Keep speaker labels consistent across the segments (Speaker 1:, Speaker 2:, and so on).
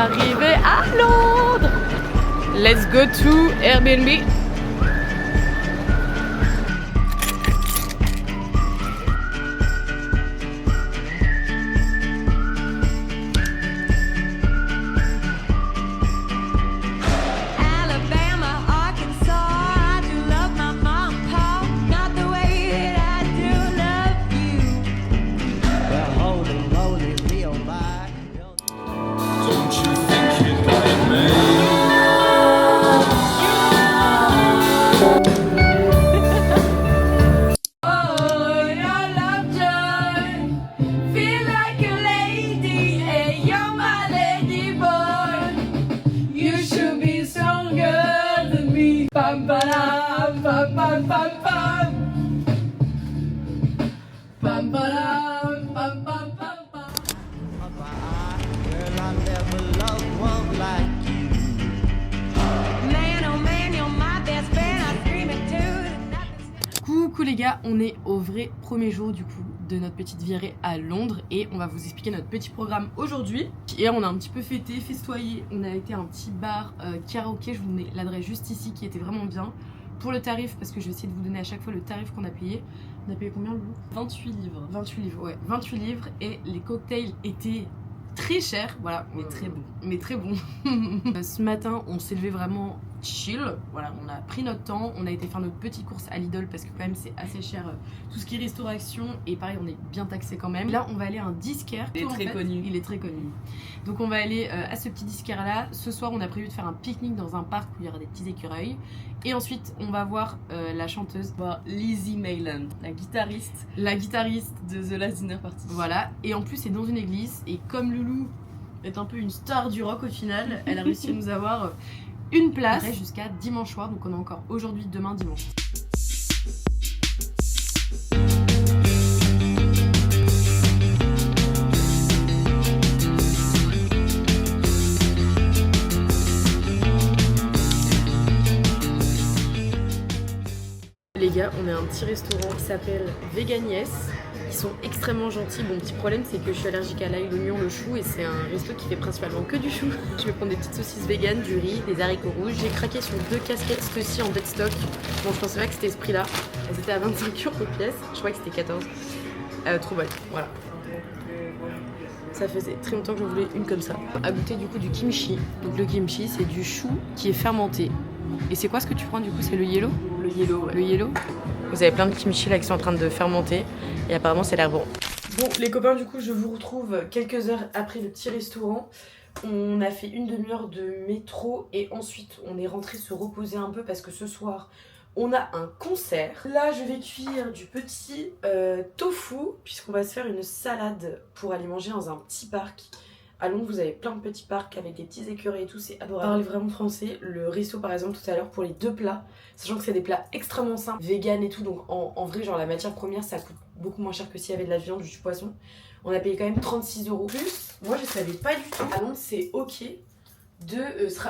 Speaker 1: arrivé à Londres. Let's go to Airbnb. Coucou les gars, on est au vrai premier jour du coup de notre petite virée à Londres et on va vous expliquer notre petit programme aujourd'hui. Et on a un petit peu fêté, festoyé, on a été à un petit bar karaoké, je vous mets l'adresse juste ici qui était vraiment bien. Pour le tarif, parce que je vais essayer de vous donner à chaque fois le tarif qu'on a payé. On a payé combien Loulou ?
Speaker 2: 28 livres.
Speaker 1: 28 livres, ouais. 28 livres et les cocktails étaient très chers, voilà.
Speaker 2: Mais très bon.
Speaker 1: Mais très bon. Ce matin, on s'est levé vraiment chill. Voilà, on a pris notre temps. On a été faire notre petite course à Lidl parce que quand même c'est assez cher tout ce qui est restauration. Et pareil, on est bien taxé quand même. Là, on va aller à un disquaire.
Speaker 2: Il est très connu.
Speaker 1: Il est très connu. Donc on va aller à ce petit disquaire là. Ce soir, on a prévu de faire un pique-nique dans un parc où il y aura des petits écureuils. Et ensuite, on va voir la chanteuse.
Speaker 2: Lizzie Maylan, la guitariste de The Last Dinner Party.
Speaker 1: Voilà. Et en plus, c'est dans une église. Et comme Loulou est un peu une star du rock au final, elle a réussi à nous avoir une place jusqu'à dimanche soir. Donc on a encore aujourd'hui, demain, dimanche. Les gars, on est à un petit restaurant qui s'appelle Veganies. Ils sont extrêmement gentils. Bon, petit problème, c'est que je suis allergique à l'ail, l'oignon, le chou et c'est un resto qui fait principalement que du chou. Je vais prendre des petites saucisses véganes, du riz, des haricots rouges. J'ai craqué sur 2 casquettes ceci en dead stock. Bon, je pensais pas que c'était ce prix-là. Elles étaient à 25 € les pièces. Je crois que c'était 14. Trop bonne, voilà. Ça faisait très longtemps que je voulais une comme ça. À goûter du coup du kimchi. Donc le kimchi, c'est du chou qui est fermenté. Et c'est quoi ce que tu prends du coup? C'est le yellow?
Speaker 2: Le yellow, ouais.
Speaker 1: Le yellow. Vous avez plein de kimchi là qui sont en train de fermenter et apparemment ça a l'air bon. Bon les copains, du coup je vous retrouve quelques heures après le petit restaurant. On a fait une demi-heure de métro et ensuite on est rentré se reposer un peu parce que ce soir on a un concert. Là je vais cuire du petit tofu puisqu'on va se faire une salade pour aller manger dans un petit parc. À Londres, vous avez plein de petits parcs avec des petits écureuils et tout, c'est adorable. Parler vraiment français. Le resto, par exemple, tout à l'heure, pour les 2 plats, sachant que c'est des plats extrêmement simples, vegan et tout, donc en vrai, genre la matière première, ça coûte beaucoup moins cher que s'il y avait de la viande ou du poisson. On a payé quand même 36 €. Plus, moi, je savais pas du tout. À Londres, c'est ok.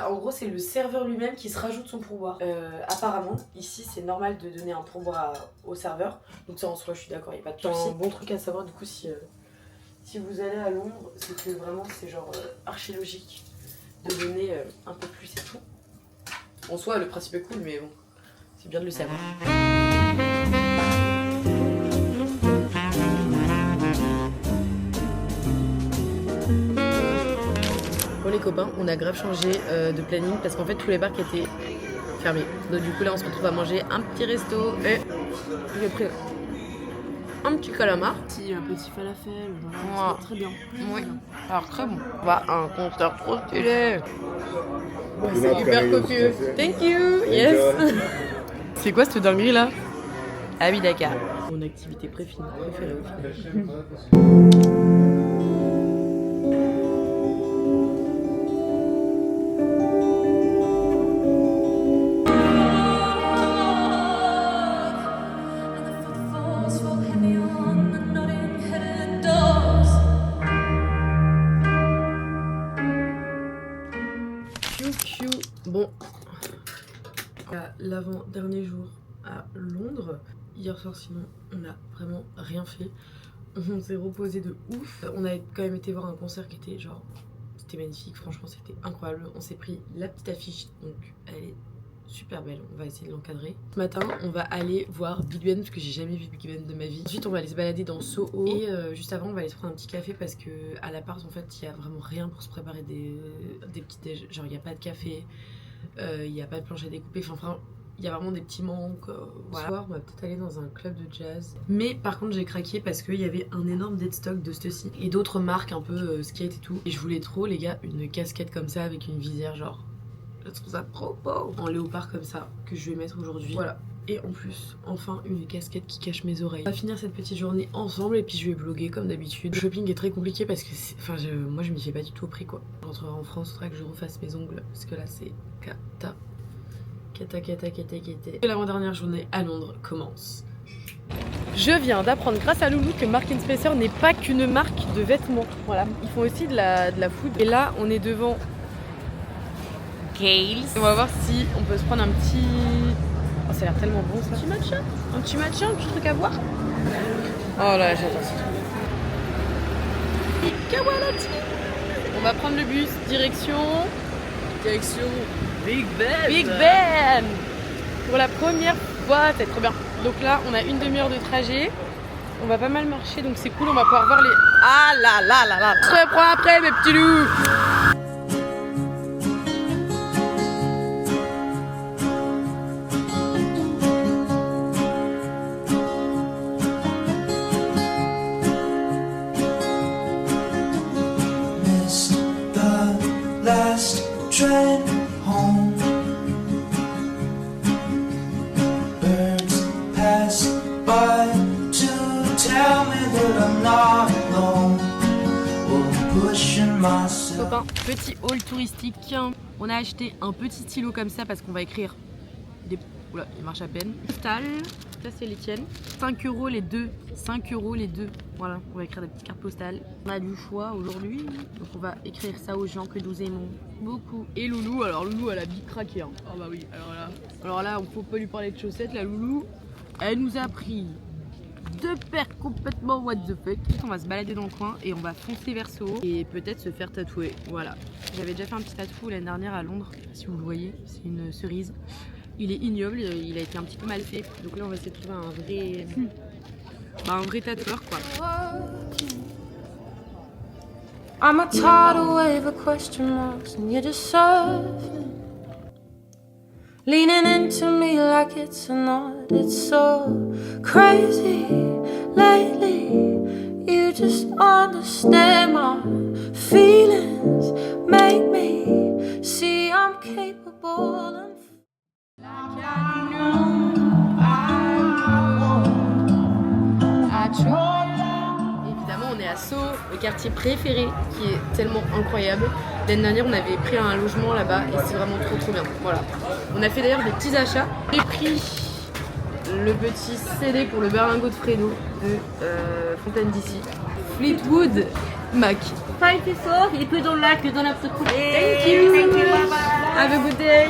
Speaker 1: En gros, c'est le serveur lui-même qui se rajoute son pourboire. Apparemment, ici, c'est normal de donner un pourboire au serveur. Donc ça, en soi, je suis d'accord, il n'y a pas de souci. C'est un bon truc à savoir, du coup, si vous allez à Londres, c'est que vraiment c'est genre archi logique de donner un peu plus et tout. En soi, le principe est cool, mais bon, c'est bien de le savoir. Bon les copains, on a grave changé de planning parce qu'en fait tous les parcs étaient fermés. Donc du coup là on se retrouve à manger un petit resto et j'ai pris un petit calamar.
Speaker 2: Un petit falafel,
Speaker 1: Wow.
Speaker 2: c'est très bien.
Speaker 1: Oui, alors très bon. On va à un concert trop stylé. C'est hyper copieux. Thank you. Yes. C'est quoi cette dinguerie là? Ah oui, Dakar. Mon activité préférée au final. Bon, l'avant-dernier jour à Londres. Hier soir, sinon, on n'a vraiment rien fait. On s'est reposé de ouf. On a quand même été voir un concert qui était genre c'était magnifique, franchement c'était incroyable. On s'est pris la petite affiche, donc elle est super belle, on va essayer de l'encadrer. Ce matin on va aller voir Big Ben parce que j'ai jamais vu Big Ben de ma vie. Ensuite on va aller se balader dans Soho et juste avant on va aller se prendre un petit café parce que à l'appart en fait il y a vraiment rien pour se préparer des petits déj. Genre il n'y a pas de café, il n'y a pas de planche à découper, enfin il y a vraiment des petits manques. Voilà. Ce soir on va peut-être aller dans un club de jazz. Mais par contre j'ai craqué parce qu'il y avait un énorme dead stock de Stussy et d'autres marques un peu skate et tout. Et je voulais trop les gars une casquette comme ça avec une visière genre. Je trouve ça trop beau en léopard comme ça que je vais mettre aujourd'hui. Voilà. Et en plus, enfin une casquette qui cache mes oreilles. On va finir cette petite journée ensemble et puis je vais vlogger comme d'habitude. Le shopping est très compliqué parce que moi je m'y fais pas du tout au prix quoi. Je rentrerai en France, il faudra que je refasse mes ongles parce que là c'est cata. L'avant-dernière journée à Londres commence. Je viens d'apprendre grâce à Loulou que Marks & Spencer n'est pas qu'une marque de vêtements. Voilà, ils font aussi de la food. Et là on est devant Gales. On va voir si on peut se prendre un petit... Oh, ça a l'air tellement bon ça. Un petit matcha, un petit truc à boire. Oh là, j'adore ce truc. Kawalati. On va prendre le bus, direction Big Ben. Big Ben. Pour la première fois, c'est trop bien. Donc là, on a une demi-heure de trajet. On va pas mal marcher, donc c'est cool. On va pouvoir voir les... Ah là là là là. On se reprend après, mes petits loups.
Speaker 3: Train home. Birds pass by to tell me that I'm not alone. Pushing myself.
Speaker 1: Copain, petit haul touristique. On a acheté un petit stylo comme ça parce qu'on va écrire des... Oula, il marche à peine. Postal, ça c'est les tiennes. 5 € les deux. 5 € les deux. Voilà, on va écrire des petites cartes postales. On a du choix aujourd'hui. Donc on va écrire ça aux gens que nous aimons beaucoup. Et Loulou, alors Loulou elle a bien craqué. Hein. Oh bah oui, alors là, on faut pas lui parler de chaussettes. La Loulou, elle nous a pris 2 paires complètement what the fuck. On va se balader dans le coin et on va foncer vers Soho et peut-être se faire tatouer. Voilà. J'avais déjà fait un petit tatou l'année dernière à Londres. Je sais pas si vous le voyez, c'est une cerise. Il est ignoble, il a été un petit peu mal fait. Donc là on va essayer de trouver un vrai tatoueur quoi.
Speaker 4: I'm a tidal wave of question marks and you're just surfing, leaning into me like it's not. It's so crazy lately. You just understand my feelings, make me see I'm capable and
Speaker 1: Évidemment on est à Soho, le quartier préféré qui est tellement incroyable. L'année dernière on avait pris un logement là-bas et c'est vraiment trop bien. Voilà. On a fait d'ailleurs des petits achats. J'ai pris le petit CD pour le berlingot de Fredo de Fontaine d'ici. Fleetwood Mac.
Speaker 4: Thank you so. If you don't like, you don't have to cook.
Speaker 1: Thank you. Have a good day.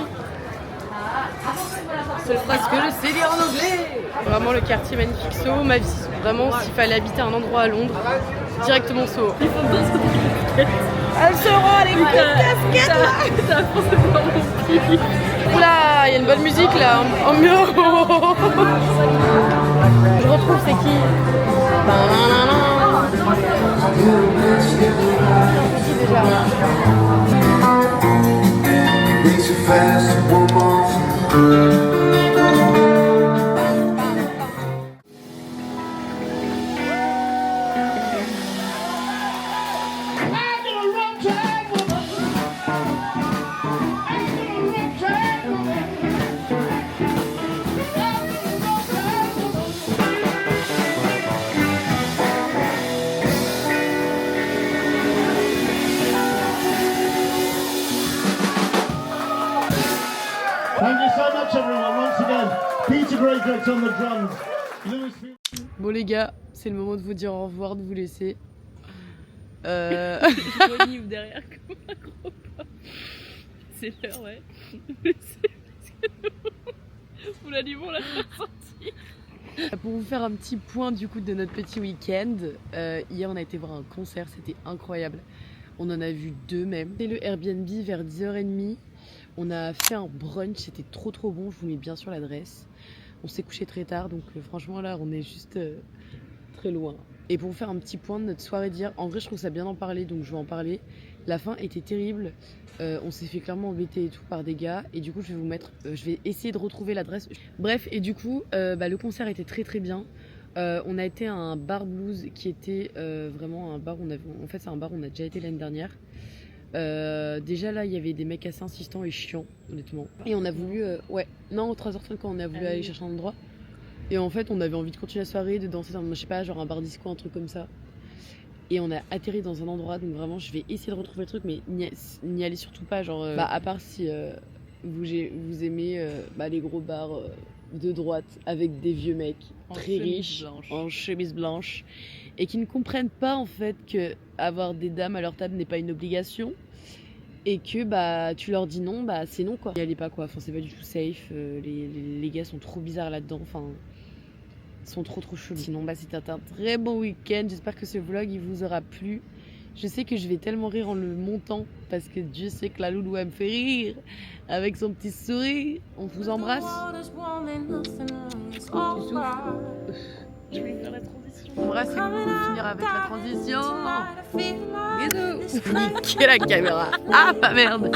Speaker 1: Seule phrase que je sais dire en anglais. Vraiment le quartier magnifique, Soho, ma vie. Vraiment s'il fallait habiter un endroit à Londres, directement Soho.
Speaker 4: Il faut bien se couper.
Speaker 1: Elle se rend les casquettes là.
Speaker 4: Ça pense pas mon pied.
Speaker 1: Oula, il y a une bonne musique là. Oh mieux. Je retrouve c'est qui.
Speaker 5: Thank you so much everyone, once again. Peter Greycoat on the drums. Louis...
Speaker 1: Bon les gars, c'est le moment de vous dire au revoir, de vous laisser.
Speaker 2: Je renifle derrière comme un gros pas. C'est l'heure, ouais. Vous l'animons la sortie.
Speaker 1: Pour vous faire un petit point du coup de notre petit week-end, hier on a été voir un concert, c'était incroyable. On en a vu 2 même. C'est le Airbnb vers 10h30. On a fait un brunch, c'était trop bon. Je vous mets bien sûr l'adresse. On s'est couché très tard, donc franchement là on est juste très loin. Et pour vous faire un petit point de notre soirée d'hier, en vrai je trouve ça bien d'en parler, donc je vais en parler. La fin était terrible, on s'est fait clairement embêter et tout par des gars, et du coup je vais vous mettre, je vais essayer de retrouver l'adresse. Bref, et du coup le concert était très bien. On a été à un bar blues qui était vraiment un bar, en fait c'est un bar où on a déjà été l'année dernière. Déjà là il y avait des mecs assez insistants et chiants honnêtement, et on a voulu au 3h30 quand on a voulu aller chercher un endroit, et en fait on avait envie de continuer la soirée, de danser dans, je sais pas, genre un bar disco, un truc comme ça, et on a atterri dans un endroit, donc vraiment je vais essayer de retrouver le truc, mais n'y allez surtout pas, genre à part si vous aimez les gros bars de droite avec des vieux mecs très riches en chemise blanche et qui ne comprennent pas en fait que avoir des dames à leur table n'est pas une obligation, et que tu leur dis non, c'est non quoi. N'y allez pas quoi, enfin c'est pas du tout safe, les gars sont trop bizarres là-dedans, enfin ils sont trop chelous. Sinon c'était un très bon week-end, j'espère que ce vlog il vous aura plu. Je sais que je vais tellement rire en le montant parce que Dieu sait que la loulou elle me fait rire avec son petit sourire. On vous embrasse. Je vais faire la transition. Embrassez-vous pour finir avec la transition. Bisous. Niquez la caméra. Ah, pas merde.